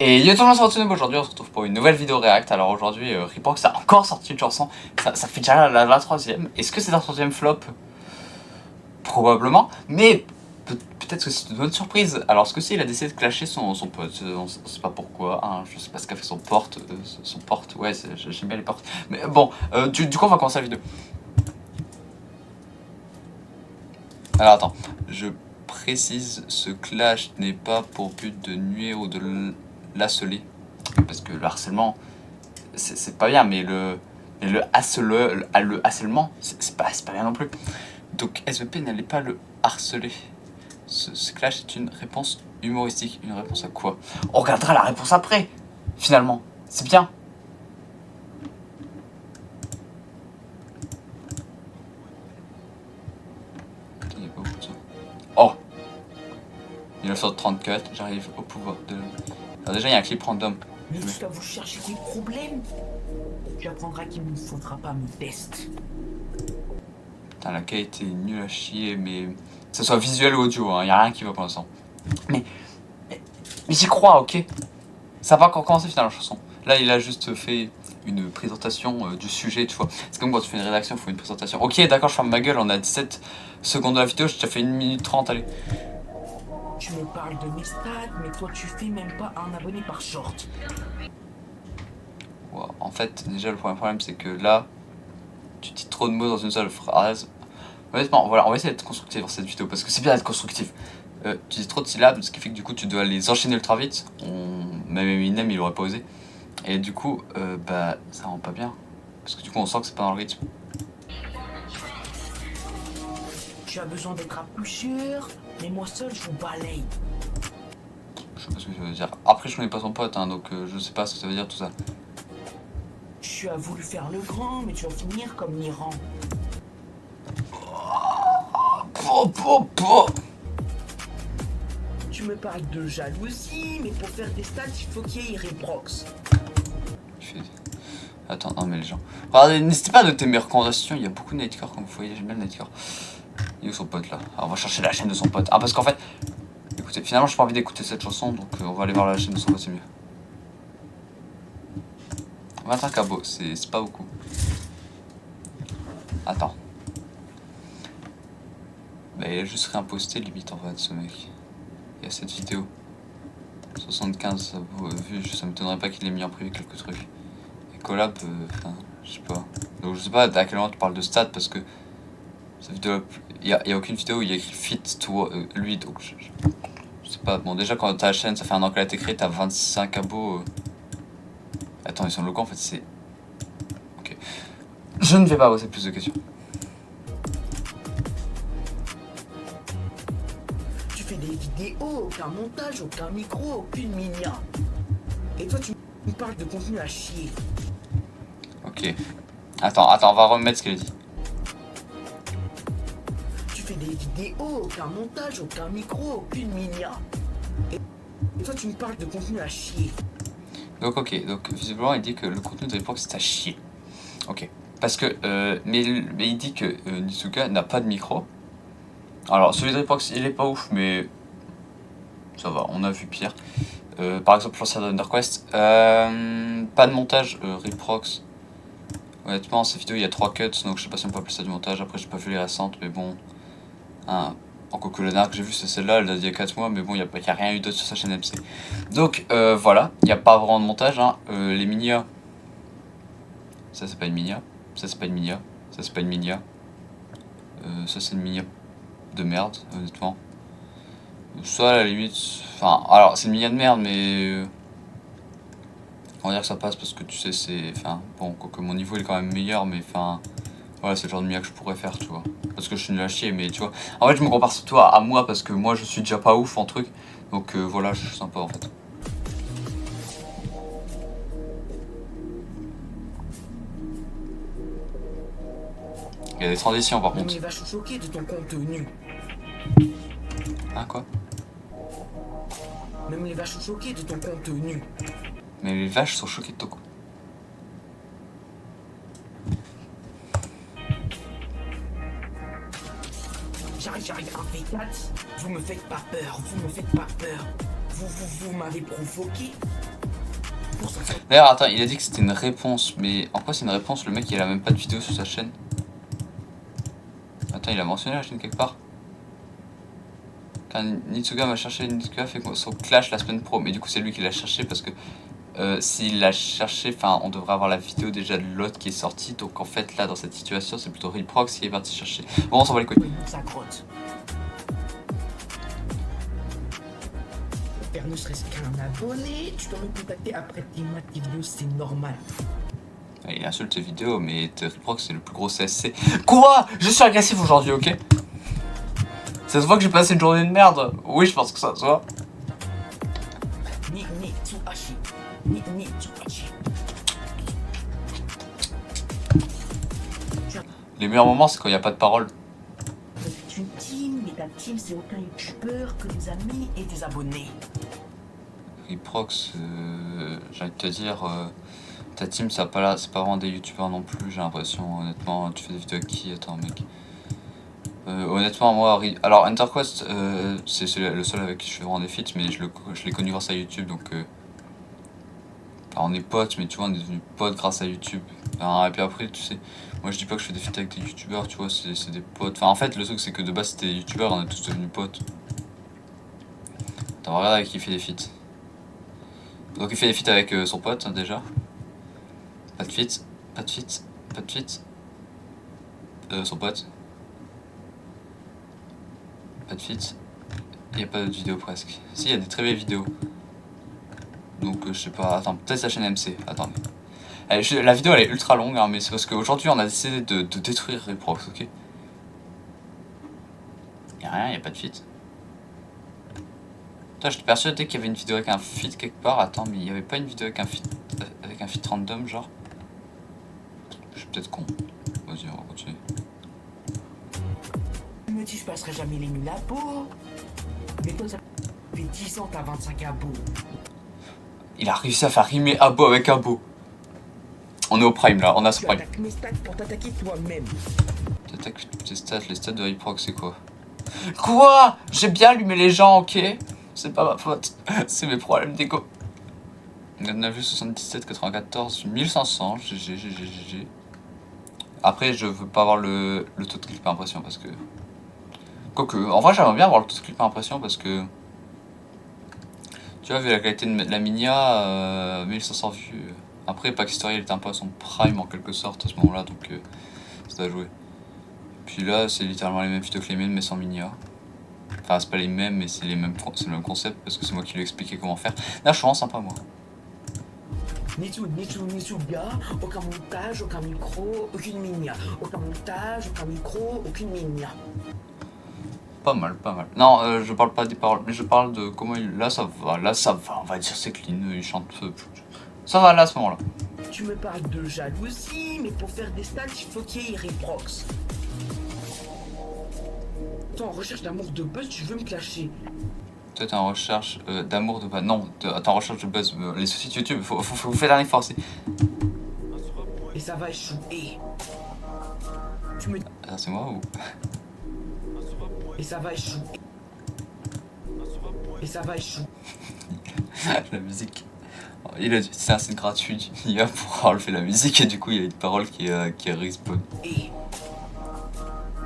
Et yo tout le monde, c'est Rotsunub. Aujourd'hui on se retrouve pour une nouvelle vidéo React. Alors aujourd'hui Reprox a encore sorti une chanson, ça fait déjà la troisième. Est-ce que c'est un troisième flop? Probablement, mais peut-être que c'est une bonne surprise. Alors ce que c'est, il a décidé de clasher son pote, on sait pas pourquoi, hein, je sais pas ce qu'a fait son porte, ouais j'aime bien les portes. Mais bon, du coup on va commencer la vidéo. Alors attends, je précise, ce clash n'est pas pour but de nuire ou de l'harceler. Parce que le harcèlement, c'est pas bien, mais le harcèlement, c'est pas bien non plus. Donc SVP n'allait pas le harceler. Ce clash est une réponse humoristique. Une réponse à quoi? On regardera la réponse après, finalement. C'est bien. Il y a pas beaucoup de ça. Oh, 1934, j'arrive au pouvoir de... Alors déjà, il y a un clip random. Mais jusqu'à vous chercher des problèmes, tu apprendras qu'il ne faudra pas me tester. Putain, la qualité est nulle à chier, mais... Que ce soit visuel ou audio, hein, y a rien qui va pour l'instant. Mais j'y crois, ok? Ça va encore commencer finalement la chanson. Là, il a juste fait une présentation du sujet, tu vois. C'est comme quand tu fais une rédaction, il faut une présentation. Ok, d'accord, je ferme ma gueule, on a 17 secondes de la vidéo, j'ai déjà fait 1 minute 30, allez. Tu me parles de mes stats, mais toi tu fais même pas un abonné par short. Ouais, en fait, déjà, le premier problème, c'est que là, tu dis trop de mots dans une seule phrase. Honnêtement, voilà, on va essayer d'être constructif dans cette vidéo, parce que c'est bien d'être constructif. Tu dis trop de syllabes, ce qui fait que du coup, tu dois les enchaîner ultra vite. Même Eminem, il aurait pas osé. Et du coup, bah, ça rend pas bien. Parce que du coup, on sent que c'est pas dans le rythme. Tu as besoin d'être à plusieurs, mais moi seul je vous balaye. Je sais pas ce que ça veut dire. Après, je connais pas son pote, hein, donc je sais pas ce que ça veut dire tout ça. Tu as voulu faire le grand, mais tu vas finir comme l'Iran. Tu me parles de jalousie, mais pour faire des stats, il faut qu'il y ait Reprox. Attends, non mais les gens... Regardez, n'hésitez pas à noter mes recommandations, il y a beaucoup de Nightcore, comme vous voyez, j'aime bien le Nightcore. Il est où son pote là? Alors on va chercher la chaîne de son pote. Ah parce qu'en fait... Écoutez, finalement j'ai pas envie d'écouter cette chanson, donc on va aller voir la chaîne de son pote, c'est mieux. 25 cabos, c'est pas beaucoup. Attends. Bah il a juste réimposté limite en fait ce mec. Il y a cette vidéo. 75 vues, ça m'étonnerait pas qu'il ait mis en privé quelques trucs. Et collab, enfin, je sais pas. Donc je sais pas à quel moment tu parles de stats parce que cette vidéo, il y a aucune vidéo où il y a écrit fit to lui, donc je sais pas. Bon déjà quand ta chaîne, ça fait un an qu'elle a été créée, t'as 25 abos. Attends, ils sont locaux en fait, c'est... Ok. Je ne vais pas poser plus de questions. Tu fais des vidéos, aucun montage, aucun micro, aucune minia. Et toi tu me parles de contenu à chier. Ok. Attends, on va remettre ce qu'elle dit. Tu fais des vidéos, aucun montage, aucun micro, aucune minia. Et toi tu me parles de contenu à chier. Donc ok, donc visiblement il dit que le contenu de l'époque c'est à chier. Ok. Parce que, mais il dit que Nizuka n'a pas de micro. Alors celui de Reprox il est pas ouf, mais ça va, on a vu pire. Par exemple l'ancien d'Underquest. Pas de montage, Reprox. Honnêtement, ces vidéos il y a 3 cuts, donc je sais pas si on peut appeler ça du montage. Après j'ai pas vu les récentes, mais bon. Hein, encore que la dernière que j'ai vue c'est celle-là, elle date d'il y a 4 mois, mais bon, il n'y a rien eu d'autre sur sa chaîne MC. Donc voilà, il n'y a pas vraiment de montage. Hein. Les minia, ça c'est pas une minia, ça c'est pas une minia, ça c'est pas une minia. Ça c'est une minia de merde, honnêtement. Ça à la limite, enfin, alors c'est une minia de merde, mais on va dire que ça passe parce que tu sais, c'est. Enfin, bon, quoique mon niveau il est quand même meilleur, mais enfin. Voilà, c'est le genre de mia que je pourrais faire, tu vois. Parce que je suis nul à chier, mais tu vois. En fait, je me compare surtout à moi parce que moi je suis déjà pas ouf en truc. Donc voilà, je suis sympa en fait. Il y a des transitions par Même contre. les vaches sont choquées de ton contenu. Hein, quoi? Même les vaches sont choquées de ton contenu. Mais les vaches sont choquées de Toko. J'arrive un V4. Vous me faites pas peur, vous me faites pas peur. Vous m'avez provoqué. pour ça. D'ailleurs, attends, il a dit que c'était une réponse, mais en quoi c'est une réponse? Le mec il a même pas de vidéo sur sa chaîne. Attends, il a mentionné la chaîne quelque part. Quand Nitsuga m'a cherché, Nitsuga fait son clash la semaine pro, mais du coup c'est lui qui l'a cherché parce que s'il l'a cherché, enfin on devrait avoir la vidéo déjà de l'autre qui est sortie, donc en fait là dans cette situation c'est plutôt Reprox qui est parti chercher. Bon, on s'en va les couilles. Sa grotte. Faire ne serait-ce qu'un abonné, tu dois me contacter après tes mois tes vidéos, c'est normal. Il insulte tes vidéos, mais Reprox c'est le plus gros CSC. Quoi? Je suis agressif aujourd'hui, ok? Ça se voit que j'ai passé une journée de merde. Oui, je pense que ça se voit. Ni Tsuhashi. Ni Tsuhashi. Les meilleurs moments c'est quand il n'y a pas de parole. C'est une team, mais ta team c'est aucun youtubeur que des amis et des abonnés. Reprox, j'ai envie de te dire, ta team c'est pas vraiment des youtubeurs non plus, j'ai l'impression. Honnêtement, tu fais des vidéos avec qui? Attends mec. Honnêtement, moi, alors EnterQuest, c'est le seul avec qui je fais vraiment des feats, mais je l'ai connu grâce à YouTube, donc enfin, on est potes, mais tu vois, on est devenus potes grâce à YouTube. Enfin, et puis après, tu sais, moi je dis pas que je fais des feats avec des youtubeurs, tu vois, c'est des potes. Enfin, en fait, le truc c'est que de base c'était des youtubeurs, on est tous devenus potes. Attends, regarde avec qui il fait des feats. Donc il fait des feats avec son pote, hein, déjà. Pas de feats, pas de feats, pas de feats. Son pote. Pas de feat. Il n'y a pas de vidéo presque. Si, il y a des très belles vidéos. Donc je sais pas. Attends, peut-être sa chaîne MC. Attendez. Allez, la vidéo elle est ultra longue, hein, mais c'est parce qu'aujourd'hui on a décidé de détruire Reprox, ok? Y'a rien, y'a pas de feat. Putain, j'étais persuadé qu'il y avait une vidéo avec un feat quelque part. Attends, mais il n'y avait pas une vidéo avec un feat random, genre? Je suis peut-être con. Vas-y, on va continuer. Tu me dis je passerai jamais les nuits à Beau. Mais toi ça fait 10 ans t'as 25 abos. Il a réussi à faire rimer Abo avec Abo. On est au prime là, on a ce Tu prime. attaques mes stats pour t'attaquer toi-même. T'attaques tes stats, les stats de Reprox c'est quoi? Quoi? J'ai bien allumé les gens, ok? C'est pas ma faute, c'est mes problèmes d'égo. On a vu 77, 94, 1500, GG. Après, je veux pas avoir le taux de clic par impression parce que. Quoique, en vrai, j'aimerais bien avoir le taux de clic par impression parce que. Tu vois, vu la qualité de la Minia, 1500 vues. Après, Packstory, il était un peu à son prime en quelque sorte à ce moment-là, donc ça doit jouer. Puis là, c'est littéralement les mêmes vidéos que les miennes, mais sans Minia. Enfin, c'est pas les mêmes, mais c'est le même concept parce que c'est moi qui lui ai expliqué comment faire. Là, je suis vraiment sympa, moi. Nitsuga, aucun montage, aucun micro, aucune minia. Aucun montage, aucun micro, aucune minia. Pas mal, pas mal. Non, je parle pas des paroles, mais je parle de comment il. Là, ça va, on va dire c'est clean, il chante. Ça va là à ce moment-là. Tu me parles de jalousie, mais pour faire des stats, il faut qu'il y ait Reprox. Toi, en recherche d'amour de buzz, tu veux me clasher. Toi, t'es en recherche d'amour de buzz. Non, t'es en recherche de buzz. Les soucis de YouTube, faut faire un effort. Et ça va échouer. Tu me. Ah, c'est moi ou. Et ça va échouer. Et ça va échouer. La musique. Il a dit, c'est un site gratuit, il a pour enlever la musique et du coup il y a une parole qui respawn. Et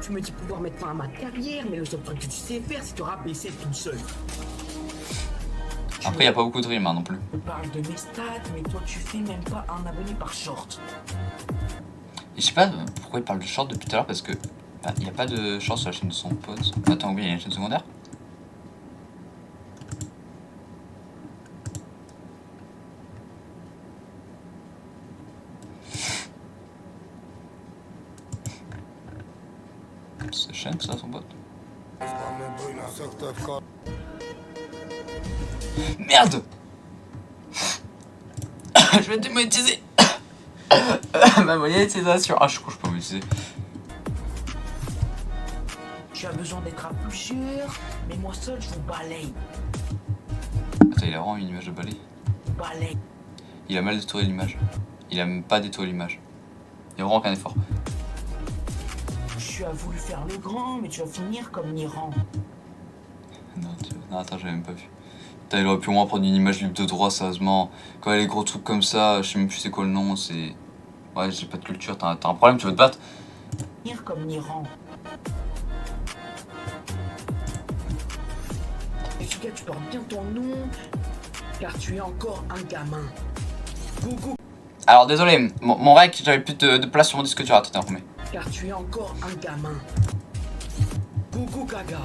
tu me dis pouvoir mettre fin à ma carrière, mais le seul truc que tu sais faire, c'est te rabaisser tout seul. Après, il n'y a pas beaucoup de rimes hein, non plus. On parle de mes stats, mais toi tu fais même pas un abonné par short. Et je sais pas pourquoi il parle de short depuis tout à l'heure parce que il n'y a pas de short sur la chaîne de son pote. Attends, oui, il y a une chaîne secondaire. C'est chaîne ça, son pote. Merde. Je vais démonétiser. Ma monétisation. Ah, je crois que je peux monétiser. Tu as besoin d'être à plusieurs, mais moi seul je vous balaye. Attends, il a vraiment une image de balai. Balaye. Il a mal détourné l'image. Il a même pas détourné l'image. Il y a vraiment aucun effort. Tu as voulu faire le grand, mais tu vas finir comme Niran. Non, attends, j'avais même pas vu. Putain, il aurait pu au moins prendre une image libre de droit, sérieusement. Quand il y a les gros trucs comme ça, je sais même plus c'est quoi le nom, c'est... Ouais, j'ai pas de culture, t'as un problème, tu veux te battre? Venir comme Niran. Nitsuga, tu portes bien ton nom, car tu es encore un gamin. Gogo, Alors, désolé, mon rec, j'avais plus de place sur mon disque dur, attends, remets. car tu es encore un gamin. Gogo Gaga.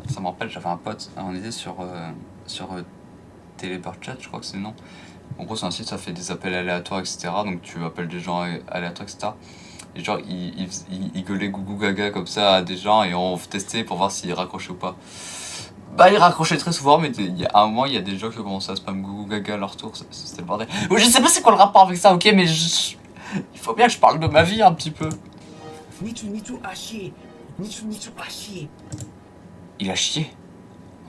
Ça me rappelle, j'avais un pote, on était sur Telebird Chat, je crois que c'est le nom. En gros, c'est un site, ça fait des appels aléatoires, etc. Donc tu appelles des gens aléatoires, etc. Et genre, il gueulait gougou gaga comme ça à des gens et on testait pour voir s'ils raccrochaient ou pas. Bah, ils raccrochaient très souvent, mais il y a un moment, il y a des gens qui ont commencé à spam gougou gaga à leur tour, c'était le bordel. Oui, je sais pas c'est quoi le rapport avec ça, ok, mais il faut bien que je parle de ma vie un petit peu. Nitu a chié. Nitu a chié. Il a chié.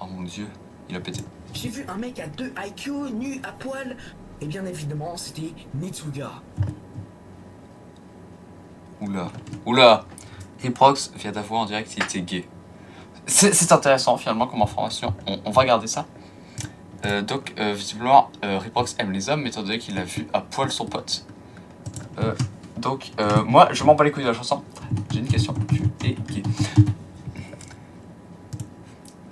Oh mon dieu, il a pété. J'ai vu un mec à 2 IQ, nu, à poil. Et bien évidemment, c'était Nitsuga. Oula, oula. Riprox vient d'avouer en direct qu'il était gay. C'est intéressant finalement comme information, on va regarder ça. Donc visiblement Riprox aime les hommes étant donné qu'il a vu à poil son pote. Donc moi je m'en bats les couilles de la chanson. J'ai une question, tu es gay.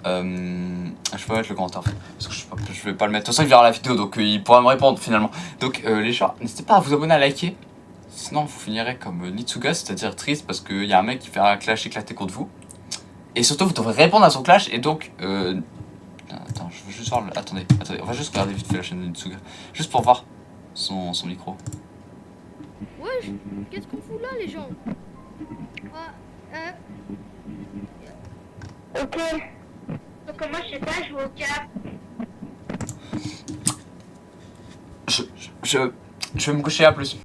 Je peux mettre le commentaire en fait, parce que je vais pas le mettre. De toute façon il verra la vidéo donc il pourra me répondre finalement. Donc les gens, n'hésitez pas à vous abonner, à liker. Sinon vous finirez comme Nitsuga, c'est-à-dire triste parce qu'il y a un mec qui fait un clash éclaté contre vous. Et surtout vous devrez répondre à son clash et donc... Attends, je veux juste voir... Attendez, on va juste regarder vite fait la chaîne de Nitsuga. Juste pour voir son micro. Wesh, qu'est-ce qu'on fout là, les gens? Ok. Donc moi je sais pas jouer au cap. Je vais me coucher, à plus.